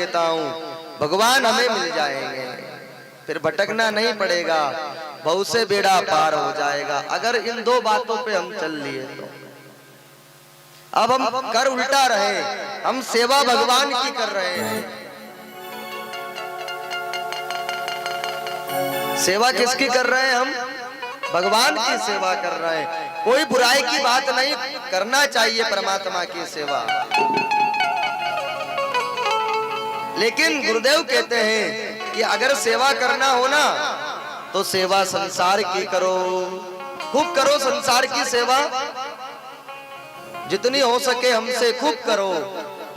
देता हूँ, भगवान हमें मिल जाएंगे, फिर भटकना नहीं पड़ेगा, बहुत से बेड़ा पार हो जाएगा। अगर इन दो बातों पे हम चल लिए तो अब हम कर उल्टा रहे, हम सेवा भगवान की कर रहे हैं। सेवा किसकी कर रहे हैं? हम भगवान की सेवा कर रहे हैं। कोई बुराई की बात नहीं, करना चाहिए परमात्मा की सेवा, लेकिन गुरुदेव कहते हैं कि अगर सेवा करना हो ना तो सेवा संसार की करो, खूब करो संसार की सेवा, जितनी हो सके हमसे खूब करो।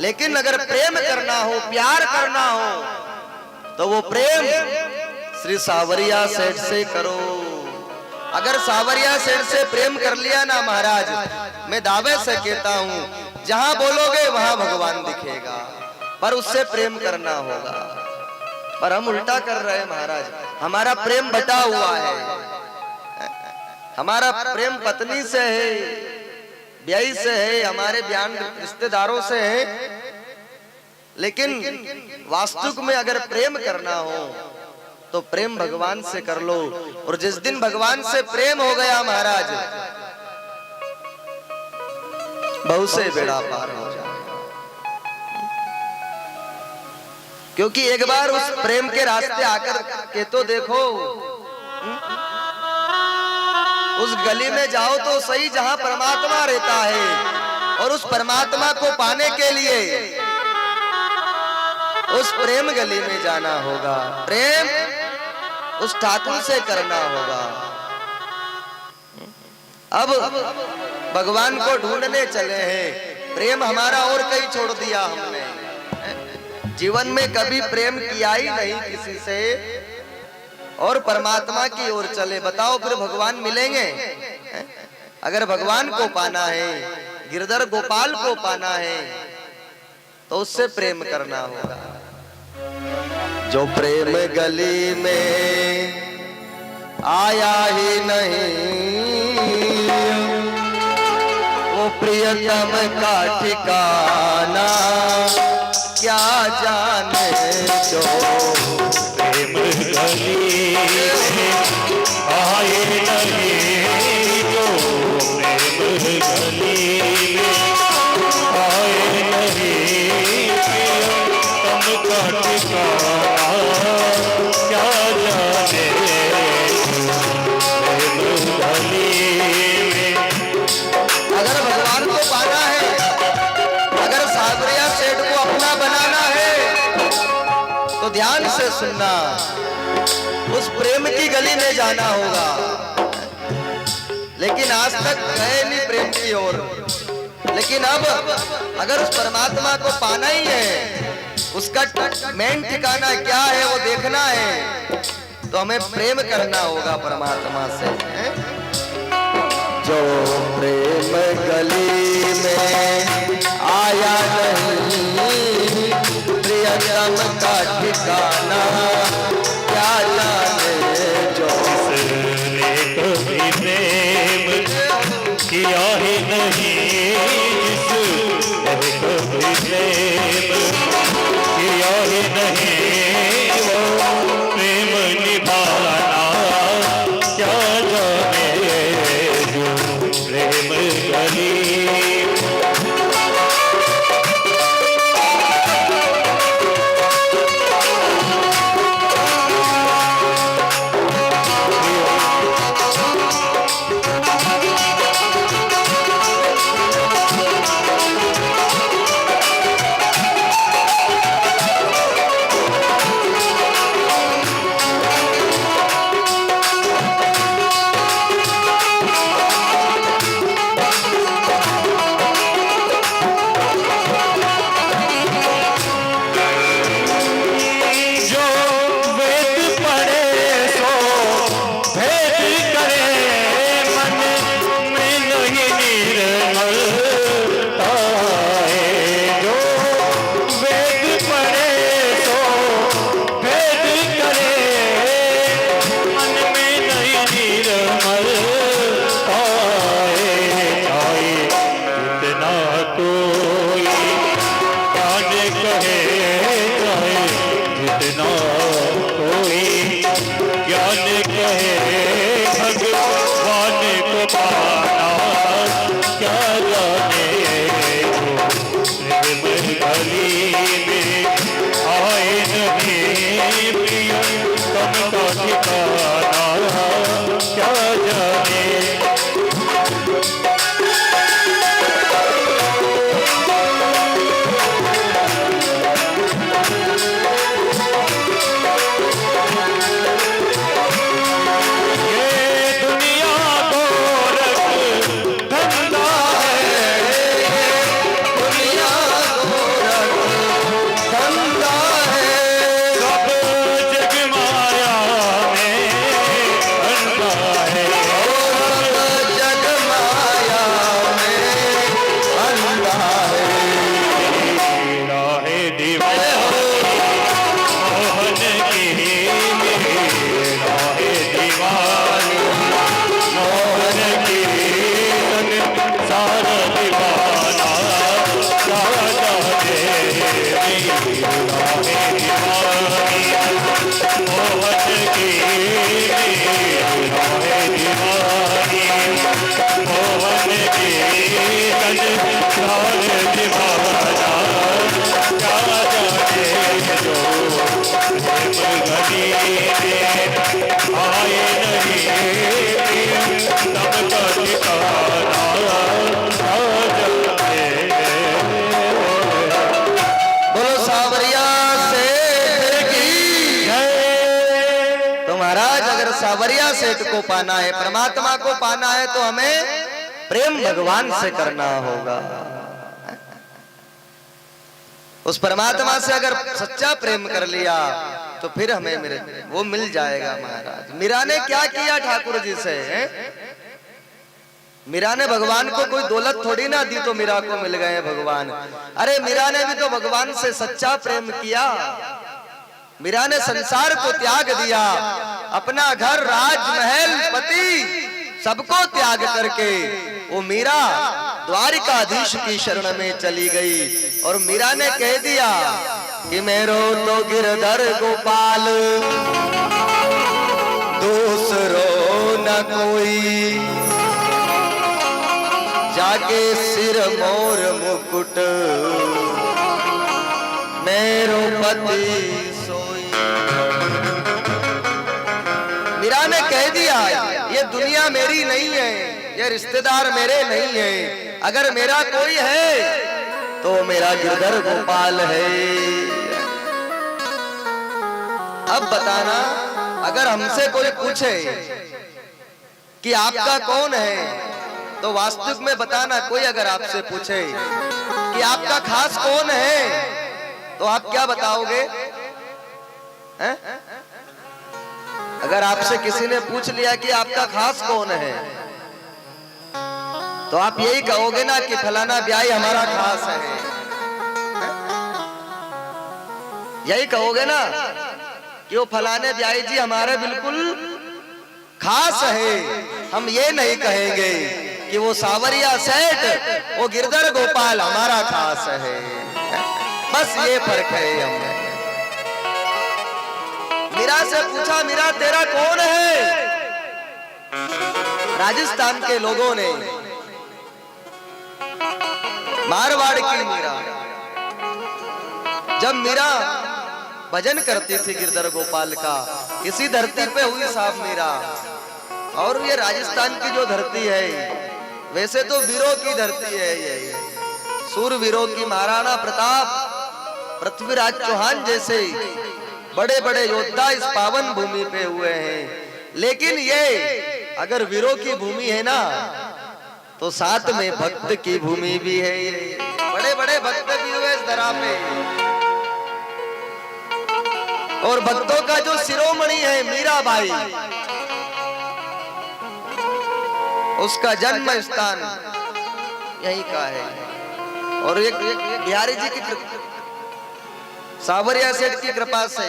लेकिन अगर प्रेम करना हो, प्यार करना हो तो वो प्रेम श्री सावरिया सेठ से करो। अगर सावरिया सेठ से प्रेम कर लिया ना महाराज, मैं दावे से कहता हूं जहां बोलोगे वहां भगवान दिखेगा, पर उससे प्रेम करना होगा। पर हम उल्टा कर रहे हैं महाराज, हमारा प्रेम बटा हुआ है, हमारा प्रेम पत्नी से है, ब्याही से है, हमारे बयान रिश्तेदारों से है। लेकिन वास्तविक में अगर प्रेम करना हो तो प्रेम भगवान से कर लो। और जिस दिन भगवान से प्रेम हो गया महाराज, बहुत से बेड़ा पार हो जाए। क्योंकि एक बार उस प्रेम के रास्ते आकर के तो देखो, उस गली में जाओ तो सही जहां परमात्मा रहता है, और उस परमात्मा को पाने के लिए उस प्रेम गली में जाना होगा, प्रेम उस ठाकुर से करना होगा। अब भगवान को ढूंढने चले हैं, प्रेम हमारा और कहीं छोड़ दिया हमने, जीवन में कभी प्रेम किया ही नहीं किसी से, और परमात्मा की ओर चले। बताओ फिर भगवान मिलेंगे? अगर भगवान को पाना है, गिरधर गोपाल को पाना है, तो उससे प्रेम करना होगा। जो प्रेम गली में आया ही नहीं, वो प्रियतम का ठिकाना क्या जाने। जो प्रेम गली में आए नहीं, जो प्रेम गली में आए नहीं, तम का ठिकाना क्या जाने। प्रेम गली में अगर भगवान को पाना है, अगर सावरिया सेठ को अपना बनाना है, तो ध्यान से सुनना, उस प्रेम की गली में जाना होगा। लेकिन आज तक गए नहीं प्रेम की ओर, लेकिन अब अगर उस परमात्मा को पाना ही है, उसका मेन ठिकाना क्या है वो देखना है, तो हमें प्रेम करना होगा परमात्मा से। जो प्रेम गली में आया नहीं, प्रियतम का ठिकाना क्या जाने। जो जिसने कभी प्रेम किया ही नहीं, जिसने कभी प्रेम किया ही नहीं, वो प्रेम निभाना क्या जाने। जो प्रेम गली ना कोई, ज्ञान कहे भगवान को पाना, क्या जाने वो प्रेम गली में आए नहीं प्रिय तम का ठिकाना, क्या जाने। सावरिया सेठ को पाना है, परमात्मा को पाना है, तो हमें प्रेम भगवान से करना होगा। उस परमात्मा से अगर सच्चा प्रेम कर लिया तो फिर हमें वो मिल जाएगा। महाराज मीरा ने क्या किया ठाकुर जी से? मीरा ने भगवान को कोई दौलत थोड़ी ना दी तो मीरा को मिल गए भगवान। अरे मीरा ने भी तो भगवान से सच्चा प्रेम किया। मीरा ने संसार को त्याग दिया, अपना घर, राजमहल, पति सबको त्याग करके वो मीरा द्वारिकाधीश की शरण में चली गई। और मीरा ने कह दिया कि मेरो तो गिरधर गोपाल दूसरो न कोई, जाके सिर मोर मुकुट मेरो पति सोई। मीरा ने कह दिया ये दुनिया मेरी नहीं है, ये रिश्तेदार मेरे नहीं है, अगर मेरा कोई है तो मेरा गिरधर गोपाल है। अब बताना, अगर हमसे कोई पूछे कि आपका कौन है तो वास्तविक में बताना। कोई अगर आपसे पूछे कि आपका खास कौन है तो आप क्या बताओगे? हैं? अगर आपसे किसी ने पूछ लिया कि आपका खास कौन है तो आप यही कहोगे ना कि फलाना ब्याही हमारा खास है। यही कहोगे ना कि वो फलाने ब्याही जी हमारे बिल्कुल खास है। हम ये नहीं कहेंगे कि वो सावरिया सेठ, वो गिरधर गोपाल हमारा खास है। बस ये फर्क है हमें। मीरा से पूछा, मीरा तेरा कौन है? राजस्थान के लोगों ने, मारवाड़ की मीरा, जब मीरा भजन करती थी गिरधर गोपाल का, इसी धरती पे हुई साहब मीरा। और ये राजस्थान की जो धरती है वैसे तो वीरों की धरती है, ये सूरवीरों की। महाराणा प्रताप, पृथ्वीराज चौहान जैसे बड़े बड़े योद्धा इस पावन भूमि पे हुए हैं। लेकिन ये अगर वीरों की भूमि है ना तो साथ में भक्त की भूमि भी है। ये बड़े बड़े भक्त भी हुए इस धरा पे। और भक्तों का जो शिरोमणि है मीराबाई, उसका जन्म स्थान यहीं का है। और एक बिहारी जी की सावरिया सेठ की कृपा से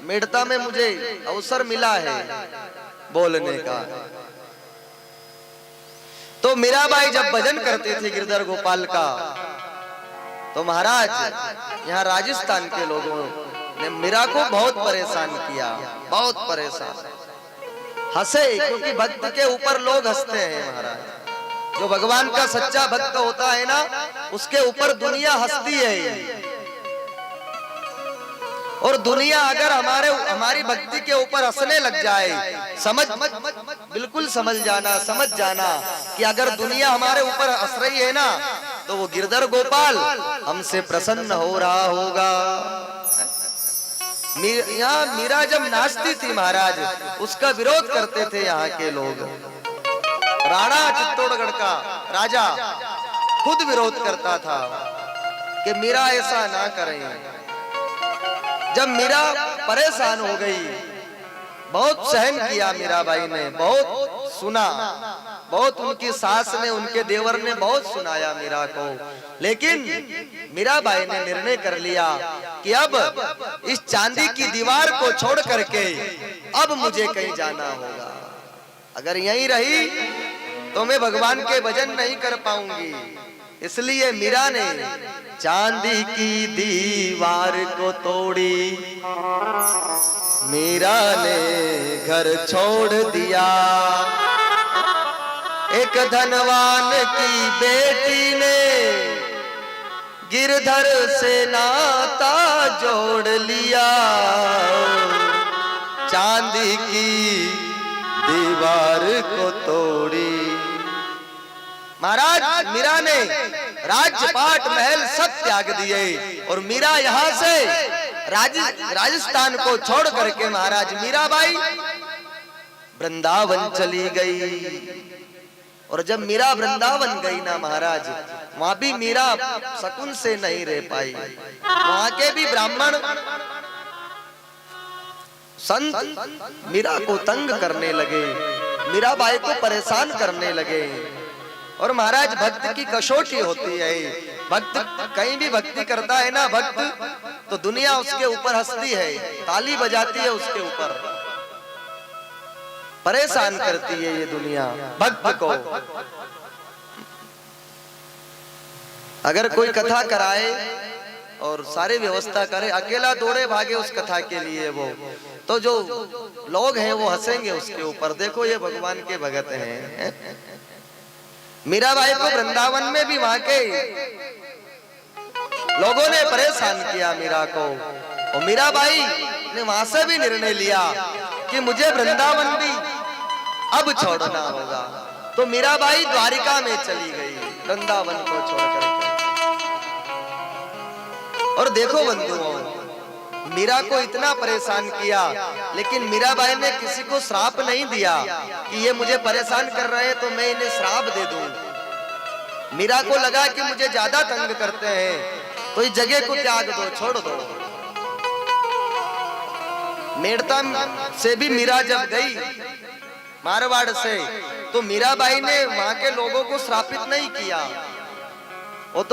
मेड़ता में मुझे अवसर मिला है बोलने का। तो मीराबाई जब भजन करते थे गिरधर गोपाल का तो महाराज यहाँ राजस्थान के लोगों ने मीरा को बहुत परेशान किया, बहुत परेशान। हंसे क्योंकि भक्त के ऊपर लोग हंसते हैं महाराज। जो भगवान का सच्चा भक्त होता है ना, उसके ऊपर दुनिया हंसती है। और दुनिया अगर हमारी भक्ति के ऊपर हंसने लग जाए, बिल्कुल समझ जाना कि अगर दुनिया हमारे ऊपर हंस रही है ना, तो वो गिरधर गोपाल हमसे प्रसन्न हो रहा होगा। यहाँ मीरा जब नाचती थी महाराज, उसका विरोध करते थे यहाँ के लोग। राणा चित्तौड़गढ़ का राजा खुद विरोध करता था कि मीरा ऐसा ना करें। जब मीरा परेशान हो गई, बहुत सहन किया मीराबाई ने, बहुत सुना, बहुत उनकी सास ने, उनके देवर ने बहुत सुनाया मीरा को। लेकिन मीराबाई ने निर्णय कर लिया कि अब इस चांदी की दीवार को छोड़ करके अब मुझे कहीं जाना होगा। अगर यहीं रही तो मैं भगवान के भजन नहीं कर पाऊंगी। इसलिए मीरा ने चांदी की दीवार को तोड़ी, मीरा ने घर छोड़ दिया। एक धनवान की बेटी ने गिरधर से नाता जोड़ लिया, चांदी की दीवार को तोड़ी। महाराज मीरा ने राजपाट महल सब त्याग दिए और मीरा यहाँ से राजस्थान को छोड़ करके महाराज मीराबाई वृंदावन चली गई। और जब मीरा वृंदावन गई ना महाराज, वहां भी मीरा शकुन से नहीं रह पाई। वहां के भी ब्राह्मण संत मीरा को तंग करने लगे, मीराबाई को परेशान करने लगे। और महाराज भक्त की कसौटी होती है, भक्त कहीं भी भक्ति करता है ना भक्त, तो दुनिया उसके ऊपर हंसती है, ताली बजाती है उसके ऊपर, परेशान करती है ये दुनिया भक्त को। अगर कोई कथा कराए और सारी व्यवस्था करे, अकेला दौड़े भागे उस कथा के लिए वो, तो जो लोग हैं वो हंसेंगे उसके ऊपर। देखो ये भगवान के भगत हैं। मीराबाई को वृंदावन में भी वहां के लोगों ने परेशान किया मीरा को, और मीराबाई ने वहां से भी निर्णय लिया कि मुझे वृंदावन भी अब छोड़ना होगा। तो मीराबाई द्वारिका में चली गई, वृंदावन को छोड़ करके। और देखो बंधुओं, मीरा को इतना परेशान किया, लेकिन मीराबाई ने किसी को श्राप नहीं दिया कि ये मुझे परेशान कर रहे हैं तो मैं इन्हें श्राप दे दूं। मीरा को लगा कि मुझे ज्यादा तंग करते हैं तो इस जगह को त्याग दो, छोड़ दो। मेड़ता से भी मीरा जब गई मारवाड़ से, तो मीराबाई ने वहां के लोगों को श्रापित नहीं किया,